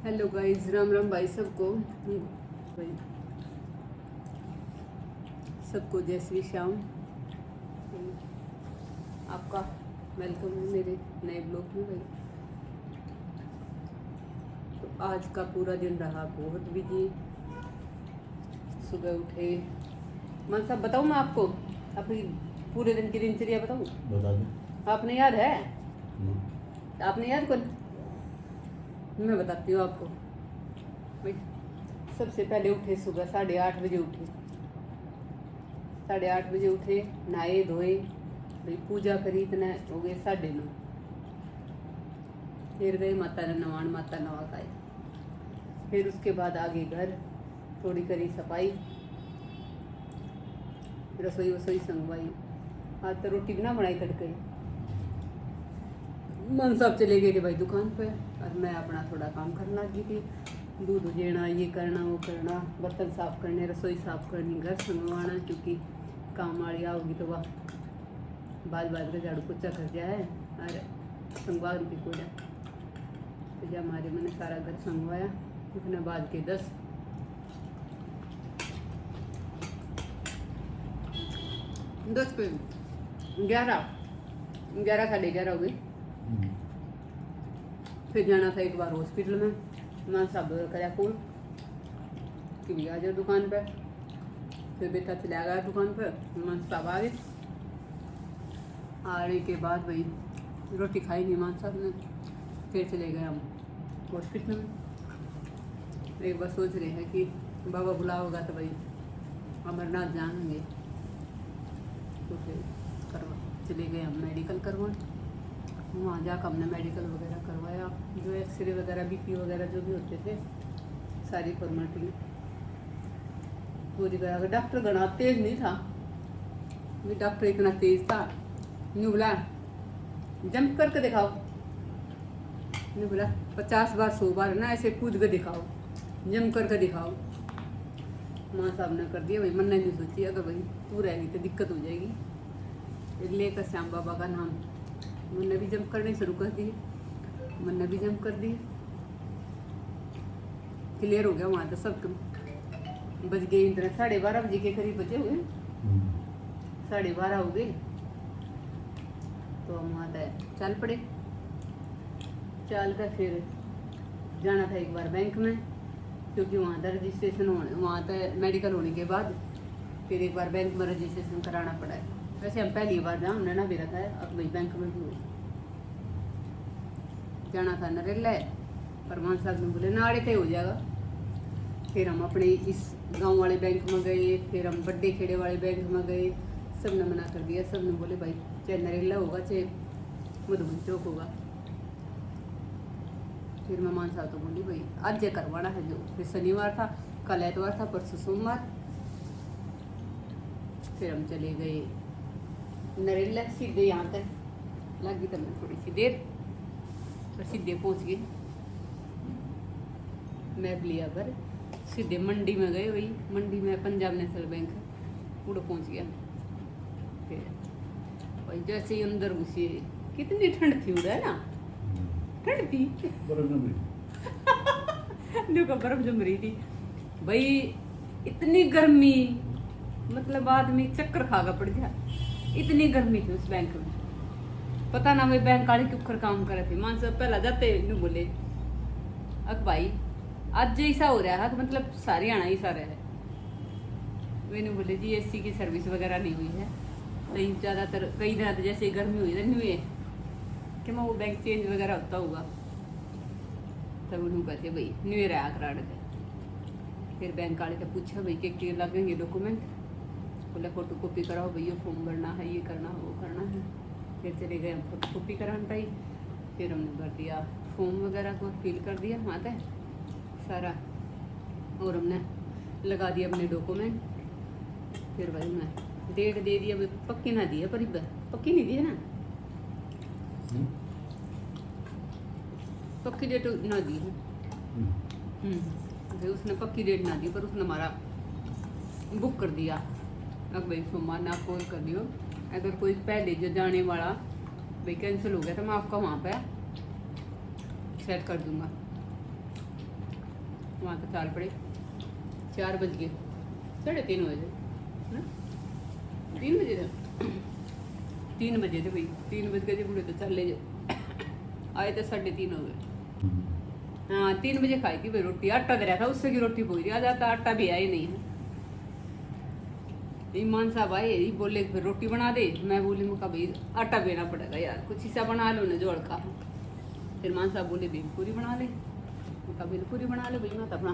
Hello guys, Ram Ram भाई सबको। भाई सबको जय श्री श्याम। आपका वेलकम है मेरे नए ब्लॉग में भाई। तो आज का पूरा दिन रहा बहुत बिजी। सुबह उठे, मान साहब बताऊँ मैं आपको अपनी पूरे दिन की दिनचर्या बताऊँ? बता दो। आपने याद है? आपने याद कौन? मैं बताती हूँ आपको भाई। सबसे पहले उठे सुबह 8:30 बजे उठे। 8:30 बजे उठे, नहाए धोए भाई, पूजा करी, इतना हो गए 9:30। फिर गए माता ने नवान, माता नवा खाए। फिर उसके बाद आगे घर थोड़ी करी सफाई, रसोई वसोई संगवाई। आज तो रोटी बिना बनाई तड़के। मन साहब चले गए थे भाई दुकान पे, और मैं अपना थोड़ा काम करने लगी थी। दूध उजेना, ये करना वो करना, बर्तन साफ करने, रसोई साफ करनी, घर संगवाना, क्योंकि काम वाली आओगी तो वह बाद का झाड़ू पोछा कर जाए और संगवा की कोड़ा। तो जब हमारे मैंने सारा घर संगवाया, इतने बाद के 10 पे 11 साढ़े 11 हो गई। फिर जाना था एक बार हॉस्पिटल में। मां साहब कराया फोन कि भी आ जाओ दुकान पर। फिर बेटा चला गया दुकान पर, मां साहब आ गए। आने के बाद भाई रोटी खाई नहीं मां साहब ने। फिर चले गए हम हॉस्पिटल में। एक बार सोच रहे हैं कि बाबा बुला होगा तो भाई अमरनाथ जाएंगे। तो फिर चले गए हम मेडिकल करवाने। वहाँ जाकर हमने मेडिकल वगैरह करवाया, जो एक्सरे वगैरह बीपी वगैरह जो भी होते थे सारी फॉर्मेलिटी पूरी करा। डॉक्टर घना तेज नहीं था, भी डॉक्टर इतना तेज था। न्यू बोला जंप करके दिखाओ, न्यू बोला 50 बार 100 बार ना ऐसे कूद के दिखाओ, जंप करके दिखाओ। माँ साहब ने कर दिया भाई। मन ने नहीं सोची अगर भाई तू रहेगी तो दिक्कत हो जाएगी। लेकर श्याम बाबा का नाम, मैंने भी जंप करने शुरू कर दिए। मैंने भी जंप कर दिए, क्लियर हो गया। वहाँ तो सब बज गए इतना 12:30 बजे के करीब बजे हुए, 12:30 हो गए। तो हम वहाँ तक चल पड़े। चल कर फिर जाना था एक बार बैंक में, क्योंकि वहाँ था रजिस्ट्रेशन होने, वहाँ तक मेडिकल होने के बाद फिर एक बार बैंक में रजिस्ट्रेशन कराना पड़ा है। वैसे हम पहली बार जहाँ हमने ना भी रखा है, अब भाई बैंक में भी हो जाना था नरेला है। पर मान साहब ने बोले नाड़े तय हो जाएगा। फिर हम अपने इस गांव वाले बैंक में गए, फिर हम बड्डे खेड़े वाले बैंक में गए। सब ने मना कर दिया। सब ने बोले भाई चाहे नरेला होगा चाहे मधुबन चौक होगा। फिर मैं मान साहब तो बोली भाई आज ये करवाना है। जो फिर शनिवार था, कल एतवार था, परसों सोमवार। फिर हम चले गए नरेला। सीधे यहाँ तक लगी तो मैं थोड़ी सी देर, पर सीधे पहुँच गए। मैप लिया पर सीधे मंडी में गए। वही मंडी में पंजाब नेशनल बैंक है, पूरा पहुँच गया। फिर भाई जैसे ही अंदर घुसे, कितनी ठंड थी उधर ना, ठंड थी का बर्फ जम रही थी भाई। इतनी गर्मी, मतलब आदमी चक्कर खागा पड़ गया। इतनी गर्मी थी उस बैंक में, पता ना वे बैंक वाले क्यों काम कर रहे थे। मान सब पहला जाते नहीं बोले अक भाई आज ऐसा हो रहा है, मतलब सारे आना ही सारा है। वे नहीं बोले जी एसी की सर्विस वगैरह नहीं हुई है कहीं, ज़्यादातर कई दिन तो जैसे गर्मी हुई नहीं हुई है कि मैं वो बैंक चेंज वगैरह होता होगा। तब उन्होंने कहते भाई न्यू रहा करा के। फिर बैंक वाले से पूछा भाई के लगेंगे डॉक्यूमेंट। बोला फोटो कॉपी कराओ भैया, फॉर्म भरना है, ये करना है, वो करना है। फिर चले गए हम फोटो कॉपी कराने पाई। फिर हमने भर दिया फॉर्म वगैरह को, फिल कर दिया वहाँ तक सारा, और हमने लगा दिया अपने डॉक्यूमेंट। फिर भाई मैं डेट दे दिया, पक्की ना दी है, पर पक्की नहीं दी है ना, पक्की डेट ना दी है। भाई उसने पक्की डेट ना दी, पर उसने हमारा बुक कर दिया। अब भाई सोमवार ने आप कॉल कर दियो, अगर कोई पहले जो जाने वाला भाई कैंसिल हो गया तो मैं आपका वहाँ पे सेट कर दूंगा। वहाँ तो चाल पड़े 4 बज गए, 3:30 बजे ना, 3 बजे थे, 3 बजे थे भाई, 3 बज गए पूरे तो चले जाए, आए तो 3:30 हो गए। हाँ 3 बजे खाई थी भाई रोटी, आटा दे रहा था उससे की रोटी पूरी आ जाता, आटा भी आया ही नहीं है। ईमान साहब आए, ये बोले फिर रोटी बना दे, मैं बोली मुझका भाई आटा बेना पड़ेगा यार, कुछ हिस्सा बना लो ना जोड़ का। फिर मान साहब बोले भेलपूरी बना ले, मुझका भेलपूरी बना ले भाई, मैं तो अपना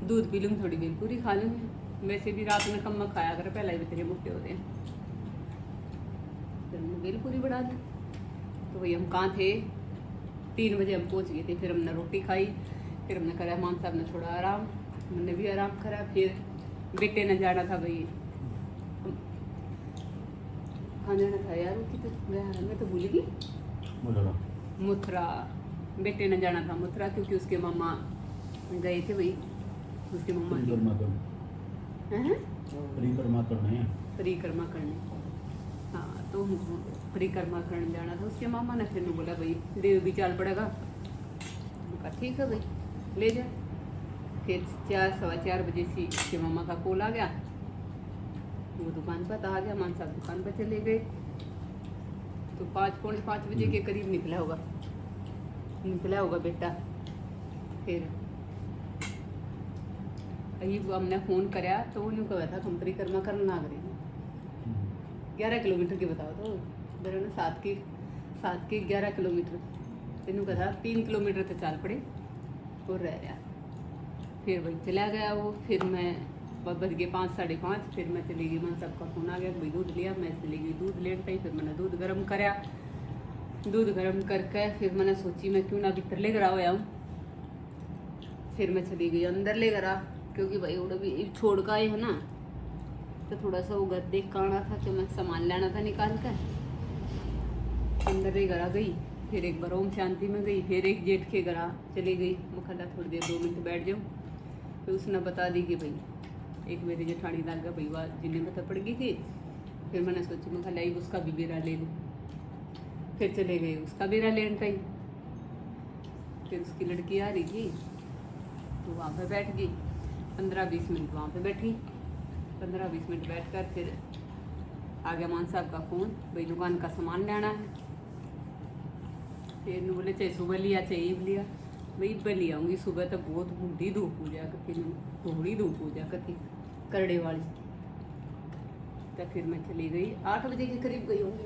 दूध पी लूँगी, थोड़ी भेलपूरी खा लूँगी, वैसे भी रात में कम खाया कर, पहले ही तेरे मुट्ठे होते हैं। फिर हमने भेलपूरी बना दी, तो भाई हम कहाँ थे, 3 बजे हम पहुँच गए थे। फिर हमने रोटी खाई, फिर हमने करा, मान साहब ने थोड़ा आराम, हमने भी आराम करा। फिर बेटे ने जाना था भाई, कहाँ जाना था यार, मैं तो भूल गई, मथुरा, बेटे ने जाना था मथुरा, क्योंकि उसके मामा गए थे भाई, उसके मामा परिक्रमा करने, हाँ तो हमको परिक्रमा करने जाना था उसके मामा ने। फिर मैं बोला भाई देव भी चल पड़ेगा, कहा ठीक है भाई ले जा। फिर 4-4:15 बजे से उसके मामा का कॉल आ गया, वो दुकान पर आ गया, मान साहब दुकान पर चले गए, तो 5-5:45 बजे के करीब निकला होगा बेटा। फिर अभी हमने फ़ोन कराया तो उन्होंने कहा था हम परिक्रमा करना ना करें, 11 किलोमीटर की बताओ, तो मेरे ना 7 के 11 किलोमीटर, तेनू कहा था 3 किलोमीटर तो चल पड़े और रह गया। फिर वही चला गया वो, फिर मैं बज गए 5-5:30, फिर मैं चली गई, मैं सबका फ़ोन आ गया भाई दूध लिया, मैं चली गई दूध लेने पे। फिर मैंने दूध गर्म कराया, दूध गर्म करके फिर मैंने सोची मैं क्यों ना भीतर लेकर आया हूँ। फिर मैं चली गई अंदर लेकर आ, क्योंकि भाई वो भी छोड़ का आए है ना, तो थोड़ा सा वो घर देख कर आना था, कि मैं सामान लेना था निकाल कर। अंदर लेकर आ गई, फिर एक बार ओम शांति में गई, फिर एक जेठ के घर चली गई, मुखला थोड़ी देर 2 मिनट बैठ जाऊँ। फिर उसने बता दी कि भाई एक मेरी जेठानी लग गया भाई, बात जिन्हें बता पड़ गई थी। फिर मैंने सोची मैं लाई उसका भी बेरा ले लूँ, फिर चले गए उसका बेरा लेने टाइम। फिर उसकी लड़की आ रही थी तो वहाँ पे बैठ गई, 15-20 मिनट वहाँ पे बैठी, 15-20 मिनट बैठ कर फिर आ गया मान साहब का फ़ोन, भाई दुकान का सामान लेना है। फिर बोले चाहे सुबह लिया चाहे ईब लिया, भाई ईब ले आऊँगी, सुबह तो बहुत बूढ़ी धूप हो जाया करती, थोड़ी धूप हो जाया करती करड़े वाली। तो फिर मैं चली गई, 8 बजे के करीब गई होंगी,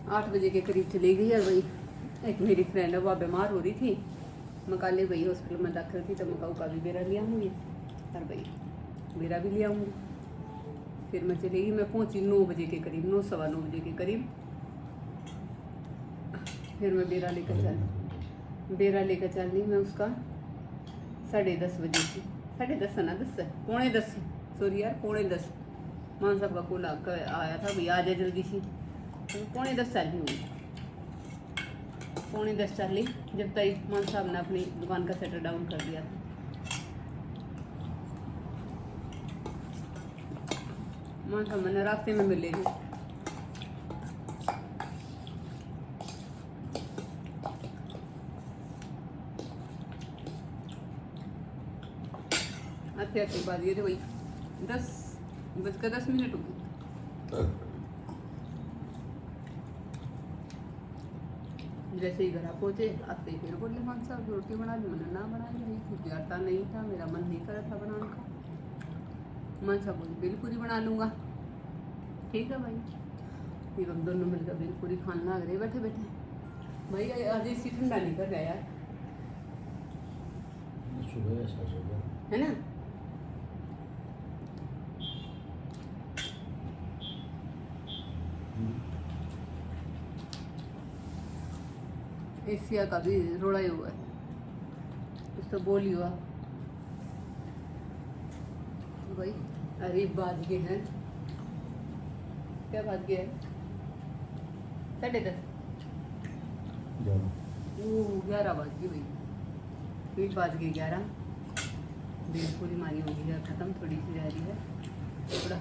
8 बजे के करीब चली गई। और भाई एक मेरी फ्रेंड है वह बीमार हो रही थी, मैं कल भाई हॉस्पिटल में दाखिल थी, तो मैं का भी बेरा लिया आऊँगी और भाई बेरा भी ले आऊँगी। फिर मैं चली गई, मैं पहुँची 9 बजे के करीब, 9-9:15 बजे के करीब। फिर मैं बेरा लेकर चल ली मैं उसका 10:30 बजे की, 10:30 ना 10 10:15 सॉरी यार 10:15 मान साहब का कॉल आया था भाई आ जाए जल्दी सी, तो 10:15 चल रही हूँ, 10:15 चल ली, जब तक मान साहब ने अपनी दुकान का शटर डाउन कर दिया था। मान साहब मैंने रास्ते में मिले थे, आते बाद ये थे भाई 10:10 हो गए। जैसे ही घर पहुँचे आते ही फिर बोले मान साहब रोटी बना ली, मैंने ना बनाई भाई क्योंकि आटा नहीं था, मेरा मन नहीं कर रहा था बनाने का। मान साहब बोले भेलपूरी बना लूँगा, ठीक है भाई। फिर हम दोनों मिलकर भेलपूरी खाने लग रहे बैठे बैठे। भाई आज इसी ठंडा नहीं कर रहा यार, है ना। एशिया का भी रोड़ा ही हुआ है, कुछ तो बोल ही हुआ भाई। अरे बाज गए हैं, क्या बात गया है, 10:30 11 बज गई भाई, फिर बाज गई 11। भेलपूरी मारी होगी है ख़त्म, थोड़ी सी रह रही है थोड़ा।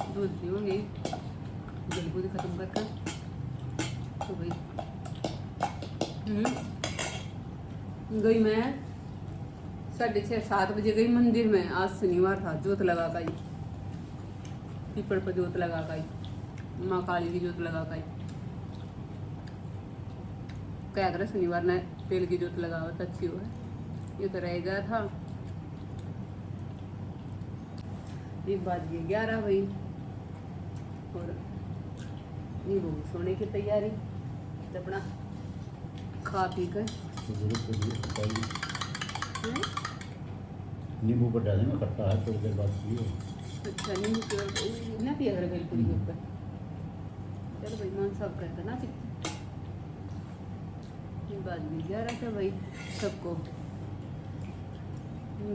दूध पीऊँगी भेलपूरी ख़त्म कर कर, तो भाई गई मैं 6:30-7 बजे गई मंदिर में। आज शनिवार था, जोत लगा कर आई, पीपल पर जोत लगा कर आई, माँ काली की जोत लगा कर आई। क्या करे शनिवार ने तेल की जोत लगा तो अच्छी हुआ है। ये तो रह गया था। एक बात ये 11 भाई, और ये वो सोने की तैयारी, तो अपना खा पी कर नींबू पर डालेंगे, खट्टा है थोड़ी देर बाद पियो। अच्छा नींबू ना पिया कर भेलपुरी के ऊपर। चलो भाई मन सब कहता ना चिक बात भी जा रहा था भाई सबको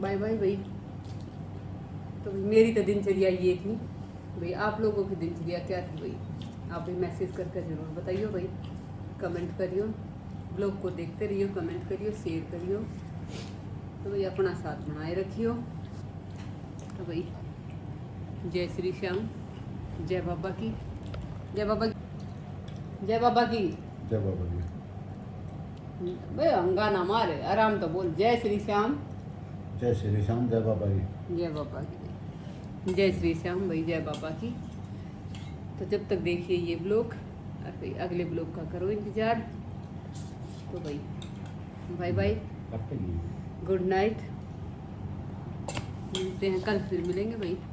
बाय बाय भाई। तो भाई मेरी तो दिनचर्या ये थी भाई। आप लोगों की दिनचर्या क्या थी भाई? आप भी मैसेज करके ज़रूर बताइए भाई, कमेंट करियो, ब्लॉग को देखते रहियो, कमेंट करियो, शेयर करियो। तो भाई अपना साथ बनाए रखियो। तो भाई जय श्री श्याम, जय बाबा की, जय बाबा की, जय बाबा की, जय बाबा जी। भाई हंगाना मारे, आराम तो बोल। जय श्री श्याम, जय श्री श्याम, जय बाबा जी। जय बाबा की, जय श्री श्याम भाई, जय बाबा की। तो जब तक देखिए ये ब्लॉग, और भाई अगले ब्लॉग का करो इंतजार। तो भाई बाय बाय, गुड नाइट, मिलते हैं कल, फिर मिलेंगे भाई।